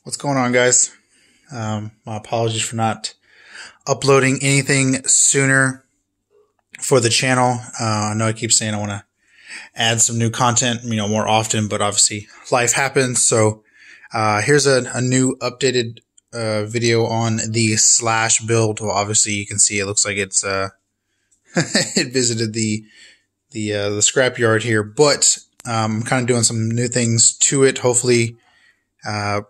What's going on, guys? My apologies for not uploading anything sooner for the channel. I know I keep saying I want to add some new content, more often, but obviously life happens. So here's a new updated video on the Slash build. Well, obviously you can see it looks like it's it visited the scrapyard here, but I'm kind of doing some new things to it. Hopefully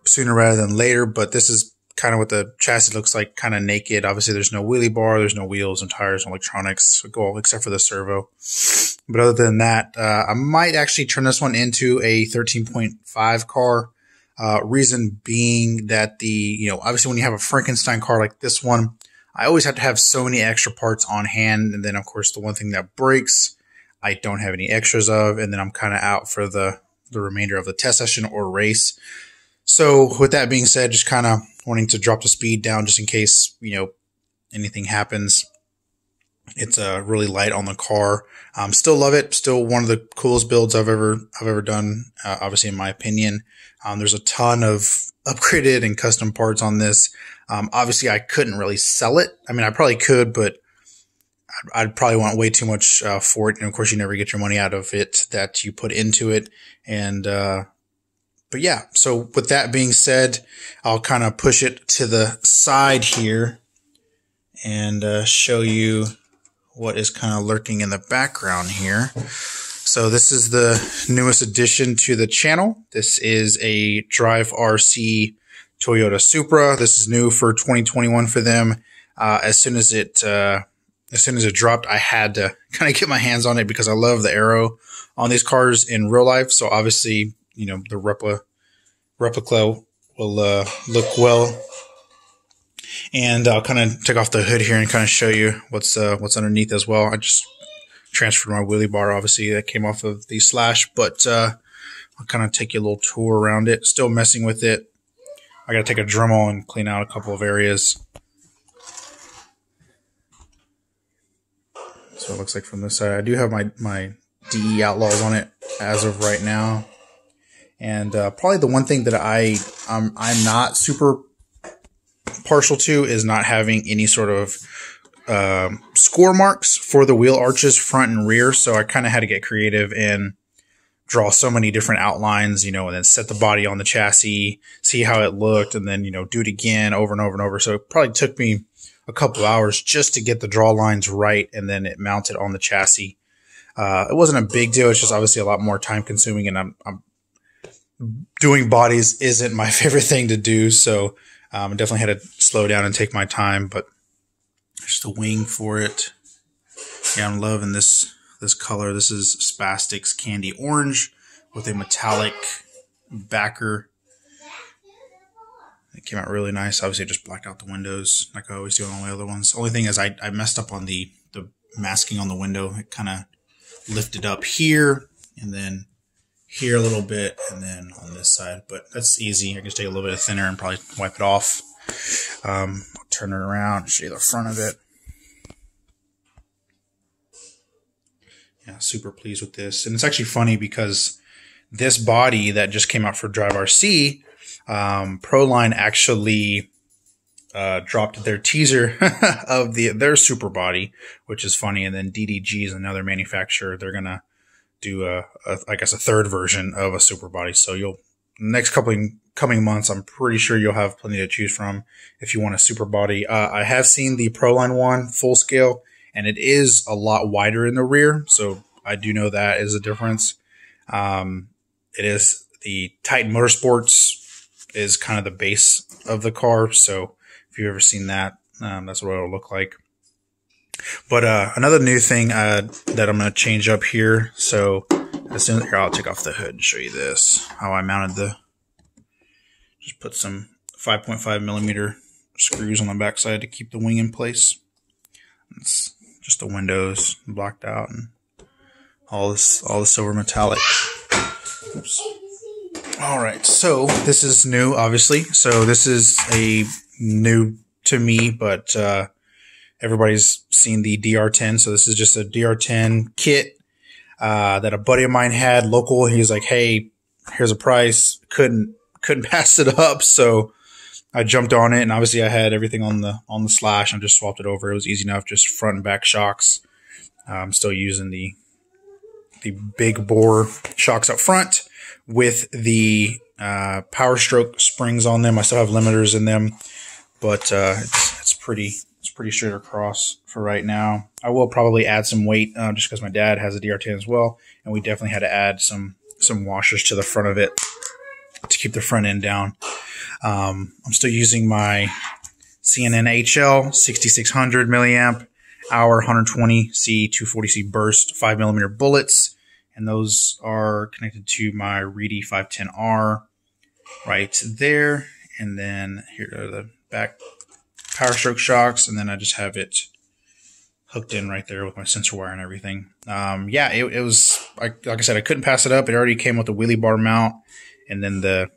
sooner rather than later, but this is kind of what the chassis looks like, kind of naked. Obviously there's no wheelie bar, there's no wheels and tires and electronics, except for the servo. But other than that, I might actually turn this one into a 13.5 car. Reason being that obviously when you have a Frankenstein car like this one, I always have to have so many extra parts on hand. And then of course the one thing that breaks, I don't have any extras of, and then I'm kind of out for the remainder of the test session or race. So with that being said, just kind of wanting to drop the speed down just in case, anything happens. It's really light on the car. Still love it. Still one of the coolest builds I've ever done. Obviously in my opinion, there's a ton of upgraded and custom parts on this. Obviously I couldn't really sell it. I mean, I probably could, but I'd probably want way too much for it. And of course you never get your money out of it that you put into it. And, but yeah, so with that being said, I'll kind of push it to the side here and show you what is kind of lurking in the background here. So this is the newest addition to the channel. This is a Drive RC Toyota Supra. This is new for 2021 for them. As soon as it dropped, I had to kind of get my hands on it because I love the aero on these cars in real life. So obviously, the replica will look well. And I'll kind of take off the hood here and kind of show you what's underneath as well. I just transferred my wheelie bar, obviously that came off of the Slash, but I'll kind of take you a little tour around it. Still messing with it. I got to take a Dremel and clean out a couple of areas. So it looks like from this side, I do have my DE Outlaws on it as of right now. And probably the one thing that I'm not super partial to is not having any sort of score marks for the wheel arches front and rear. So I kind of had to get creative and draw so many different outlines, and then set the body on the chassis, see how it looked, and then, do it again over and over and over. So it probably took me a couple hours just to get the draw lines right, and then it mounted on the chassis. It wasn't a big deal. It's just obviously a lot more time consuming, and I'm doing bodies isn't my favorite thing to do. So I definitely had to slow down and take my time, but there's the wing for it. Yeah, I'm loving this color. This is Spastix Candy Orange with a metallic backer. It came out really nice. Obviously, I just blacked out the windows like I always do on all the other ones. The only thing is I messed up on the masking on the window. It kind of lifted up here and then here a little bit and then on this side. But that's easy. I can just take a little bit of thinner and probably wipe it off. I'll turn it around, show you the front of it. Yeah, super pleased with this. And it's actually funny because this body that just came out for Drive RC, Proline actually dropped their teaser of their super body, which is funny. And then DDG is another manufacturer. They're gonna do I guess a third version of a super body. So next coming months, I'm pretty sure you'll have plenty to choose from if you want a super body. I have seen the Proline one full scale, and it is a lot wider in the rear. So I do know that is a difference. It is the Titan Motorsports is kind of the base of the car. So if you've ever seen that, that's what it'll look like. But another new thing that I'm going to change up here. So as soon as I'll take off the hood and show you this, how I mounted just put some 5.5 millimeter screws on the backside to keep the wing in place. It's just the windows blocked out and all the silver metallic. Oops. All right, so this is new, obviously. So this is a new to me, but everybody's seen the DR10. So this is just a DR10 kit that a buddy of mine had local. He was like, "Hey, here's a price." Couldn't couldn't pass it up, so I jumped on it, and obviously I had everything on the slash and just swapped it over. It was easy enough, just front and back shocks. I'm still using the big bore shocks up front with the Power Stroke springs on them. I still have limiters in them, but it's pretty straight across for right now. I will probably add some weight just because my dad has a DR10 as well, and we definitely had to add some washers to the front of it to keep the front end down. I'm still using my CNN HL 6600 milliamp hour 120C 240C burst 5mm bullets, and those are connected to my Reedy 510R right there. And then here are the back Power Stroke shocks, and then I just have it hooked in right there with my sensor wire and everything. Yeah, it was like I said, I couldn't pass it up. It already came with the wheelie bar mount, and then the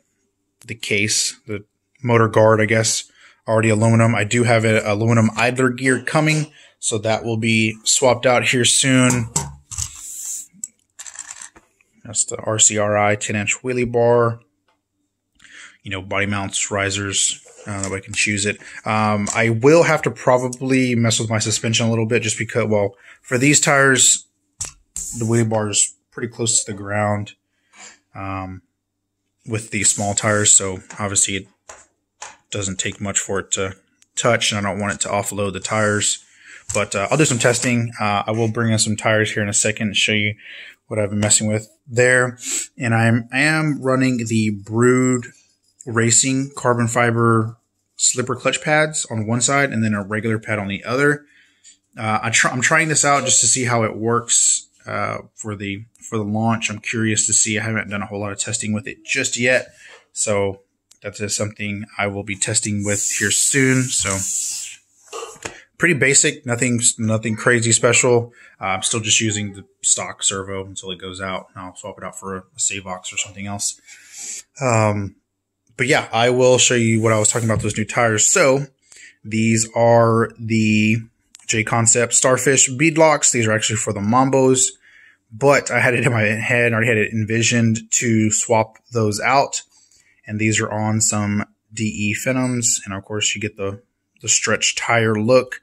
case, the motor guard, I guess, already aluminum. I do have an aluminum idler gear coming, so that will be swapped out here soon. That's the RCRI 10-inch wheelie bar. You know, body mounts, risers, that way I can choose it. I will have to probably mess with my suspension a little bit just because, well, for these tires, the wheelie bar is pretty close to the ground with the small tires, so obviously it doesn't take much for it to touch, and I don't want it to offload the tires. But I'll do some testing. I will bring in some tires here in a second and show you what I've been messing with there. And I am running the Brood Racing carbon fiber slipper clutch pads on one side and then a regular pad on the other. I'm trying this out just to see how it works for the launch. I'm curious to see. I haven't done a whole lot of testing with it just yet, so that is something I will be testing with here soon. So pretty basic, nothing crazy special. I'm still just using the stock servo until it goes out, and I'll swap it out for a Savox or something else. But yeah, I will show you what I was talking about, those new tires. So these are the J-Concept Starfish beadlocks. These are actually for the Mambos, but I had it in my head, I already had it envisioned to swap those out. And these are on some DE Phenoms, and of course you get the stretch tire look.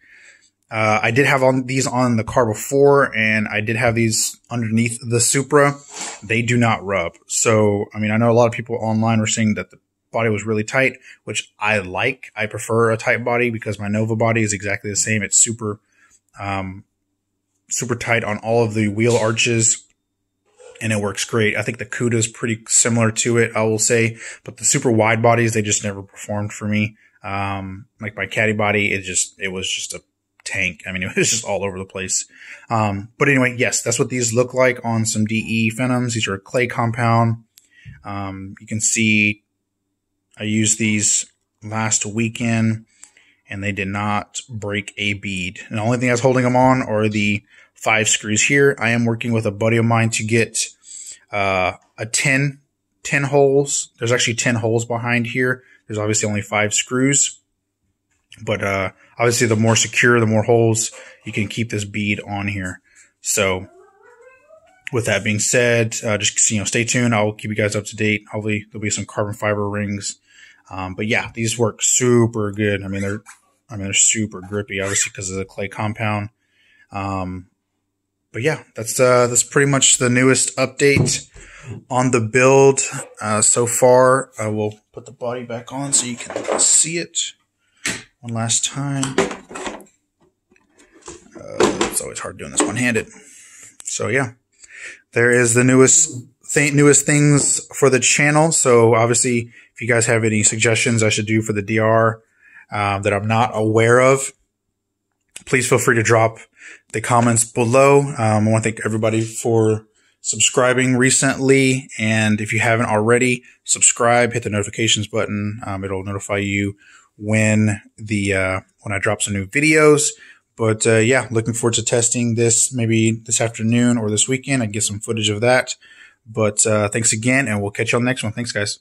I did have these on the car before, and I did have these underneath the Supra. They do not rub. So, I mean, I know a lot of people online were saying that the body was really tight, which I like. I prefer a tight body because my Nova body is exactly the same. It's super tight on all of the wheel arches, and it works great. I think the Cuda is pretty similar to it, I will say, but the super wide bodies, they just never performed for me. Like my Caddy body, it was just a tank. I mean, it was just all over the place. But anyway, yes, that's what these look like on some DE Phenoms. These are a clay compound. You can see I used these last weekend, and they did not break a bead. And the only thing that's holding them on are the 5 screws here. I am working with a buddy of mine to get a 10 holes. There's actually 10 holes behind here. There's obviously only 5 screws. But obviously the more secure, the more holes, you can keep this bead on here. So with that being said, just stay tuned. I'll keep you guys up to date. Hopefully there'll be some carbon fiber rings. But yeah, these work super good. I mean, they're super grippy, obviously because of the clay compound. But yeah, that's pretty much the newest update on the build so far. I will put the body back on so you can see it one last time. It's always hard doing this one-handed. So yeah, there is the newest things for the channel. So obviously, if you guys have any suggestions I should do for the DR that I'm not aware of, please feel free to drop the comments below. I want to thank everybody for subscribing recently, and if you haven't already, subscribe, hit the notifications button. It'll notify you when I drop some new videos. But yeah, looking forward to testing this maybe this afternoon or this weekend. I get some footage of that. But thanks again, and we'll catch you on the next one. Thanks, guys.